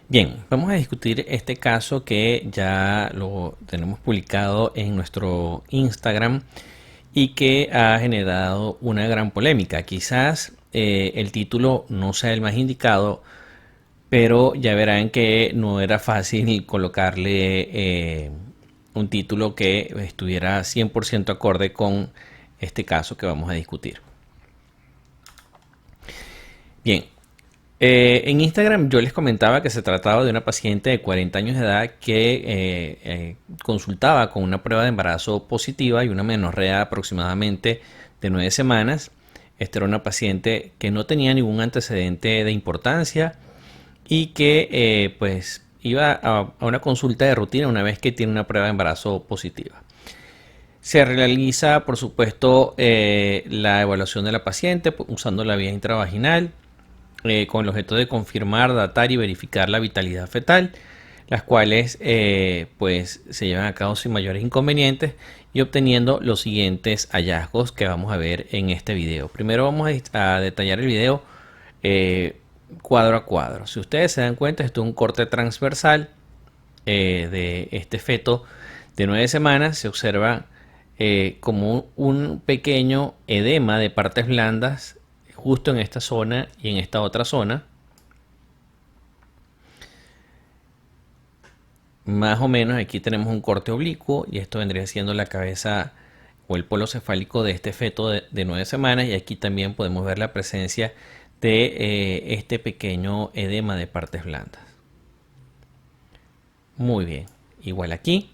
Bien, vamos a discutir este caso que ya lo tenemos publicado en nuestro Instagram y que ha generado una gran polémica. Quizás el título no sea el más indicado, pero ya verán que no era fácil colocarle un título que estuviera 100% acorde con este caso que vamos a discutir. Bien, en Instagram yo les comentaba que se trataba de una paciente de 40 años de edad que consultaba con una prueba de embarazo positiva y una menorrea aproximadamente de 9 semanas. Esta era una paciente que no tenía ningún antecedente de importancia y que pues iba a una consulta de rutina una vez que tiene una prueba de embarazo positiva. Se realiza, por supuesto, la evaluación de la paciente usando la vía intravaginal con el objeto de confirmar, datar y verificar la vitalidad fetal, las cuales pues se llevan a cabo sin mayores inconvenientes y obteniendo los siguientes hallazgos que vamos a ver en este video. Primero vamos a detallar el video cuadro a cuadro. Si ustedes se dan cuenta, esto es un corte transversal de este feto de 9 semanas. Se observa como un pequeño edema de partes blandas justo en esta zona y en esta otra zona. Más o menos aquí tenemos un corte oblicuo y esto vendría siendo la cabeza o el polo cefálico de este feto de 9 semanas, y aquí también podemos ver la presencia de este pequeño edema de partes blandas. Muy bien, igual aquí.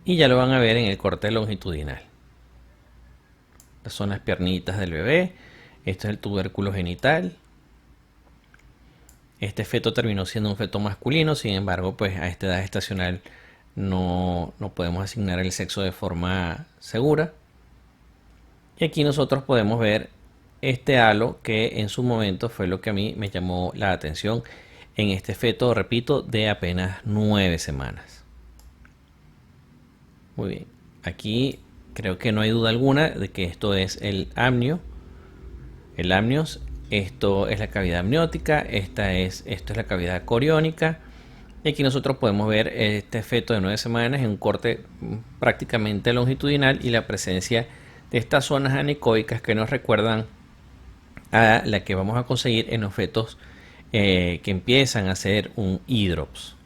Y ya lo van a ver en el corte longitudinal. Estas son las piernitas del bebé. Este es el tubérculo genital. Este feto terminó siendo un feto masculino, sin embargo, pues a esta edad gestacional no podemos asignar el sexo de forma segura. Y aquí nosotros podemos ver este halo que en su momento fue lo que a mí me llamó la atención en este feto, repito, de apenas 9 semanas. Muy bien, aquí creo que no hay duda alguna de que esto es el amnio. El amnios, esto es la cavidad amniótica, esto es la cavidad coriónica. Y aquí nosotros podemos ver este feto de 9 semanas en un corte prácticamente longitudinal y la presencia de estas zonas anecoicas que nos recuerdan a la que vamos a conseguir en los fetos que empiezan a ser un hidrops.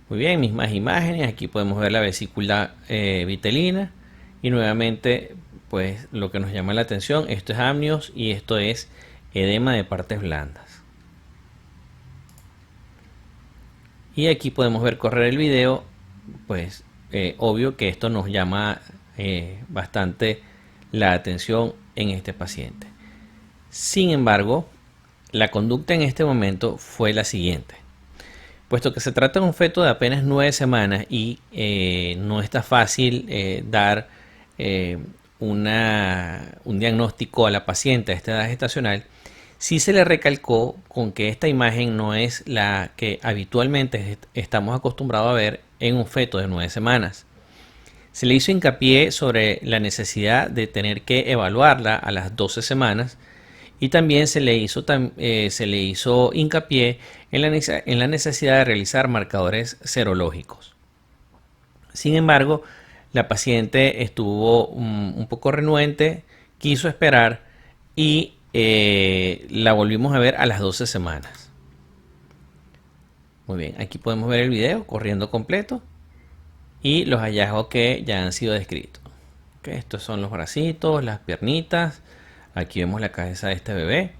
Muy bien, mismas imágenes, aquí podemos ver la vesícula vitelina y nuevamente pues lo que nos llama la atención, esto es amnios y esto es edema de partes blandas. Y aquí podemos ver correr el video, pues obvio que esto nos llama bastante la atención en este paciente. Sin embargo, la conducta en este momento fue la siguiente. Puesto que se trata de un feto de apenas 9 semanas y no está fácil dar un diagnóstico a la paciente a esta edad gestacional, sí se le recalcó con que esta imagen no es la que habitualmente estamos acostumbrados a ver en un feto de 9 semanas. Se le hizo hincapié sobre la necesidad de tener que evaluarla a las 12 semanas y también se le hizo hincapié en la necesidad de realizar marcadores serológicos. Sin embargo, la paciente estuvo un poco renuente, quiso esperar y la volvimos a ver a las 12 semanas. Muy bien, aquí podemos ver el video corriendo completo y los hallazgos que ya han sido descritos. Okay, estos son los bracitos, las piernitas. Aquí vemos la cabeza de este bebé.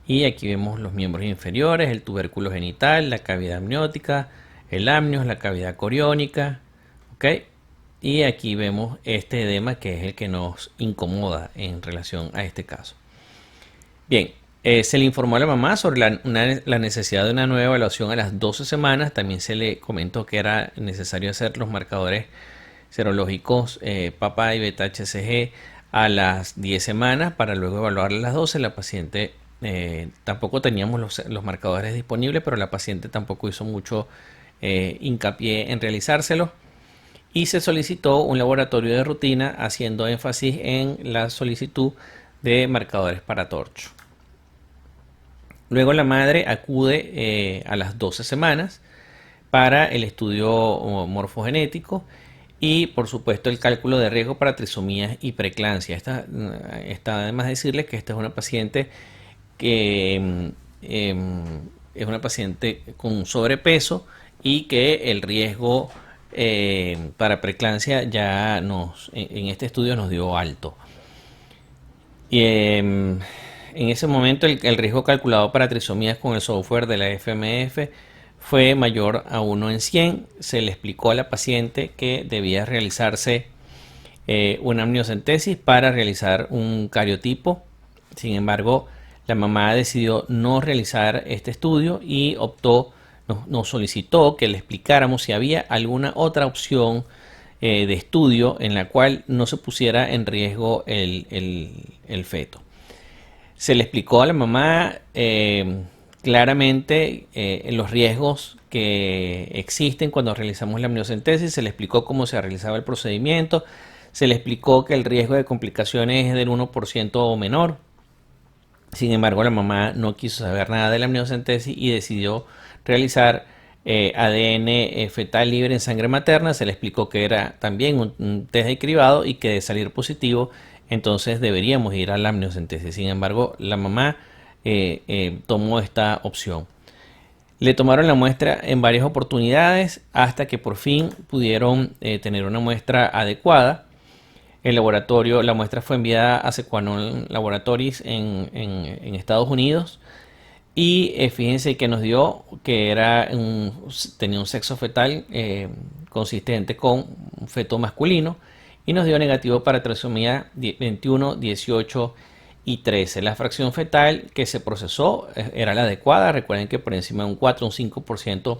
Y aquí vemos los miembros inferiores, el tubérculo genital, la cavidad amniótica, el amnios, la cavidad coriónica. ¿Okay? Y aquí vemos este edema que es el que nos incomoda en relación a este caso. Bien, se le informó a la mamá sobre la necesidad de una nueva evaluación a las 12 semanas. También se le comentó que era necesario hacer los marcadores serológicos PAPA y beta HCG a las 10 semanas para luego evaluar a las 12. La paciente tampoco teníamos los marcadores disponibles, pero la paciente tampoco hizo mucho hincapié en realizárselos. Y se solicitó un laboratorio de rutina haciendo énfasis en la solicitud de marcadores para torcho. Luego la madre acude a las 12 semanas para el estudio morfogenético y por supuesto el cálculo de riesgo para trisomías y preeclampsia. Está además decirles que esta es una paciente que es una paciente con sobrepeso y que el riesgo para preeclampsia ya en este estudio nos dio alto. Y en ese momento el riesgo calculado para trisomías con el software de la FMF fue mayor a 1 en 100. Se le explicó a la paciente que debía realizarse una amniocentesis para realizar un cariotipo. Sin embargo, la mamá decidió no realizar este estudio y nos solicitó que le explicáramos si había alguna otra opción de estudio en la cual no se pusiera en riesgo el feto. Se le explicó a la mamá claramente los riesgos que existen cuando realizamos la amniocentesis. Se le explicó cómo se realizaba el procedimiento. Se le explicó que el riesgo de complicaciones es del 1% o menor. Sin embargo, la mamá no quiso saber nada de la amniocentesis y decidió realizar ADN fetal libre en sangre materna. Se le explicó que era también un test de cribado y que de salir positivo, entonces deberíamos ir a la amniocentesis. Sin embargo, la mamá tomó esta opción. Le tomaron la muestra en varias oportunidades hasta que por fin pudieron tener una muestra adecuada. El laboratorio, la muestra fue enviada a Sequanon Laboratories en Estados Unidos y fíjense que nos dio que tenía un sexo fetal consistente con un feto masculino y nos dio negativo para trisomía 21, 18 y 13. La fracción fetal que se procesó era la adecuada. Recuerden que por encima de un 4 o un 5%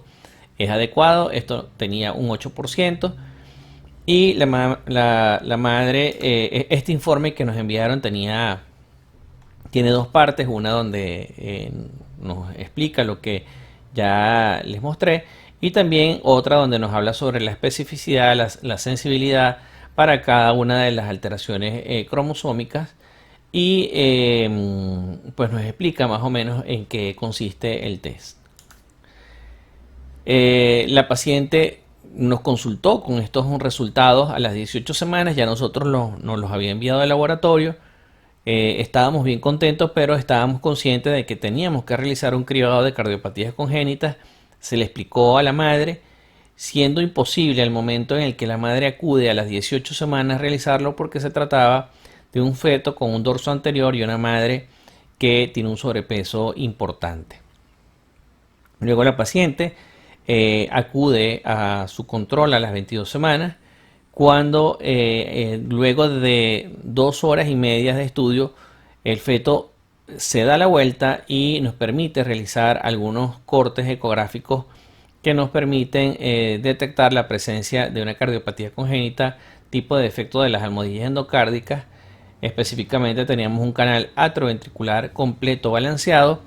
es adecuado. Esto tenía un 8%. Y la madre, este informe que nos enviaron tiene dos partes, una donde nos explica lo que ya les mostré y también otra donde nos habla sobre la especificidad, la sensibilidad para cada una de las alteraciones cromosómicas y pues nos explica más o menos en qué consiste el test. La paciente nos consultó con estos resultados a las 18 semanas, ya nosotros nos los había enviado al laboratorio. Estábamos bien contentos, pero estábamos conscientes de que teníamos que realizar un cribado de cardiopatías congénitas. Se le explicó a la madre, siendo imposible al momento en el que la madre acude a las 18 semanas realizarlo porque se trataba de un feto con un dorso anterior y una madre que tiene un sobrepeso importante. Luego la paciente acude a su control a las 22 semanas cuando luego de 2 horas y media de estudio el feto se da la vuelta y nos permite realizar algunos cortes ecográficos que nos permiten detectar la presencia de una cardiopatía congénita tipo de defecto de las almohadillas endocárdicas. Específicamente teníamos un canal atrioventricular completo balanceado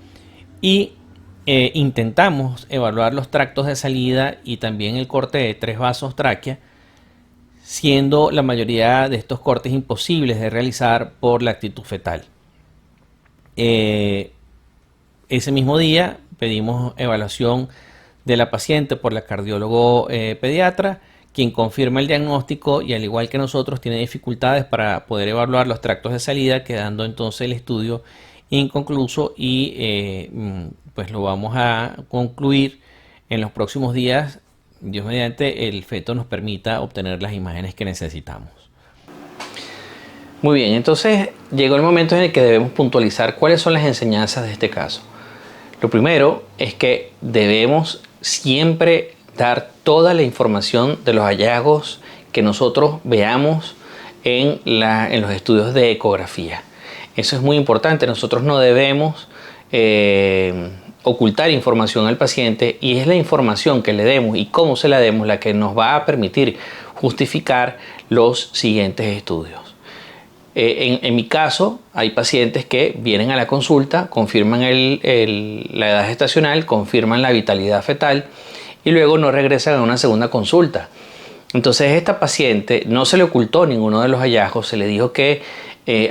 y intentamos evaluar los tractos de salida y también el corte de 3 vasos tráquea, siendo la mayoría de estos cortes imposibles de realizar por la actitud fetal. Ese mismo día pedimos evaluación de la paciente por la cardiólogo pediatra, quien confirma el diagnóstico y al igual que nosotros tiene dificultades para poder evaluar los tractos de salida, quedando entonces el estudio inconcluso y pues lo vamos a concluir en los próximos días. Dios mediante el feto nos permita obtener las imágenes que necesitamos. Muy bien, entonces llegó el momento en el que debemos puntualizar cuáles son las enseñanzas de este caso. Lo primero es que debemos siempre dar toda la información de los hallazgos que nosotros veamos en los estudios de ecografía. Eso es muy importante. Nosotros no debemos ocultar información al paciente y es la información que le demos y cómo se la demos la que nos va a permitir justificar los siguientes estudios. En mi caso, hay pacientes que vienen a la consulta, confirman la edad gestacional, confirman la vitalidad fetal y luego no regresan a una segunda consulta. Entonces, a esta paciente no se le ocultó ninguno de los hallazgos, se le dijo que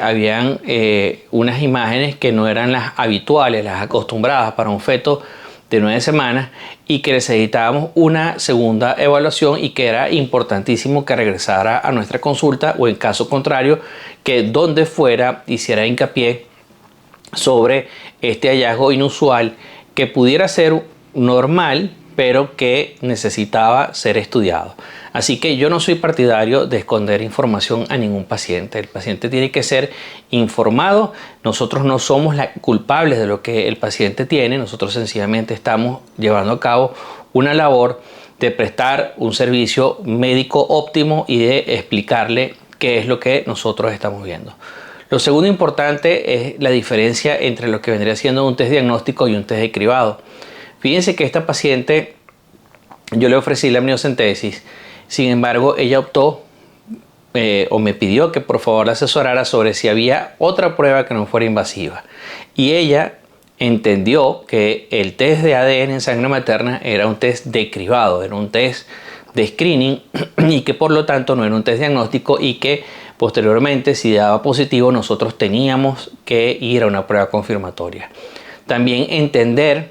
habían unas imágenes que no eran las habituales, las acostumbradas para un feto de 9 semanas, y que necesitábamos una segunda evaluación y que era importantísimo que regresara a nuestra consulta, o en caso contrario que donde fuera hiciera hincapié sobre este hallazgo inusual que pudiera ser normal pero que necesitaba ser estudiado. Así que yo no soy partidario de esconder información a ningún paciente. El paciente tiene que ser informado. Nosotros no somos culpables de lo que el paciente tiene. Nosotros sencillamente estamos llevando a cabo una labor de prestar un servicio médico óptimo y de explicarle qué es lo que nosotros estamos viendo. Lo segundo importante es la diferencia entre lo que vendría siendo un test diagnóstico y un test de cribado. Fíjense que esta paciente, yo le ofrecí la amniocentesis, sin embargo ella optó o me pidió que por favor la asesorara sobre si había otra prueba que no fuera invasiva. Y ella entendió que el test de ADN en sangre materna era un test de cribado, era un test de screening y que por lo tanto no era un test diagnóstico, y que posteriormente, si daba positivo, nosotros teníamos que ir a una prueba confirmatoria. También entender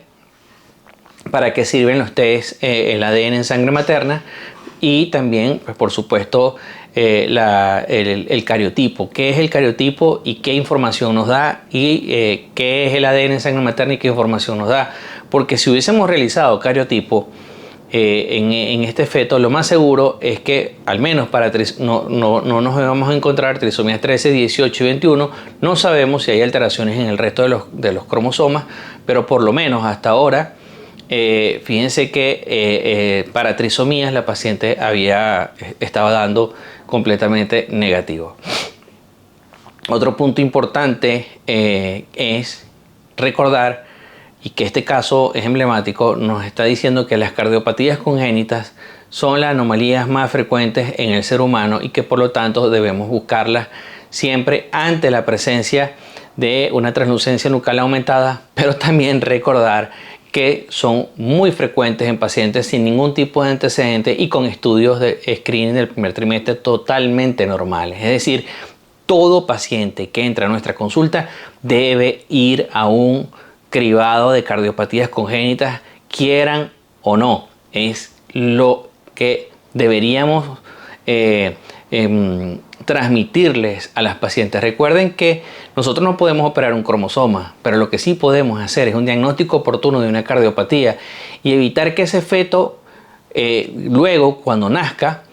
para qué sirven los test, el ADN en sangre materna, y también, pues, por supuesto, el cariotipo. ¿Qué es el cariotipo y qué información nos da? Y qué es el ADN en sangre materna y qué información nos da. Porque si hubiésemos realizado cariotipo en este feto, lo más seguro es que, al menos para no nos vamos a encontrar trisomías 13, 18 y 21. No sabemos si hay alteraciones en el resto de los cromosomas, pero por lo menos hasta ahora, fíjense que para trisomías la paciente estaba dando completamente negativo. Otro punto importante es recordar, y que este caso es emblemático, nos está diciendo que las cardiopatías congénitas son las anomalías más frecuentes en el ser humano y que por lo tanto debemos buscarlas siempre ante la presencia de una translucencia nucal aumentada, pero también recordar que son muy frecuentes en pacientes sin ningún tipo de antecedente y con estudios de screening del primer trimestre totalmente normales. Es decir, todo paciente que entra a nuestra consulta debe ir a un cribado de cardiopatías congénitas, quieran o no. Es lo que deberíamos transmitirles a las pacientes. Recuerden que nosotros no podemos operar un cromosoma, pero lo que sí podemos hacer es un diagnóstico oportuno de una cardiopatía y evitar que ese feto luego, cuando nazca,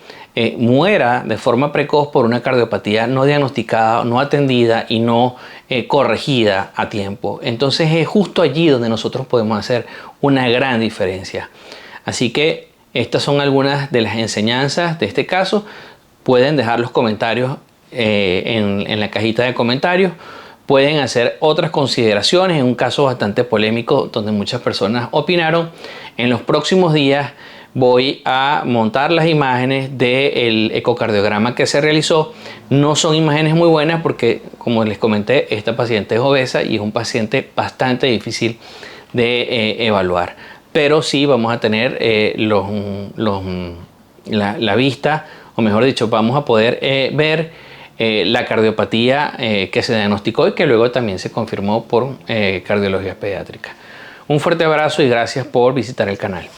muera de forma precoz por una cardiopatía no diagnosticada, no atendida y no corregida a tiempo. Entonces es justo allí donde nosotros podemos hacer una gran diferencia. Así que estas son algunas de las enseñanzas de este caso. Pueden dejar los comentarios en la cajita de comentarios. Pueden hacer otras consideraciones en un caso bastante polémico donde muchas personas opinaron. En los próximos días voy a montar las imágenes del ecocardiograma que se realizó. No son imágenes muy buenas porque, como les comenté, esta paciente es obesa y es un paciente bastante difícil de evaluar. Pero sí vamos a tener la vista, o mejor dicho, vamos a poder ver la cardiopatía que se diagnosticó y que luego también se confirmó por cardiología pediátrica. Un fuerte abrazo y gracias por visitar el canal.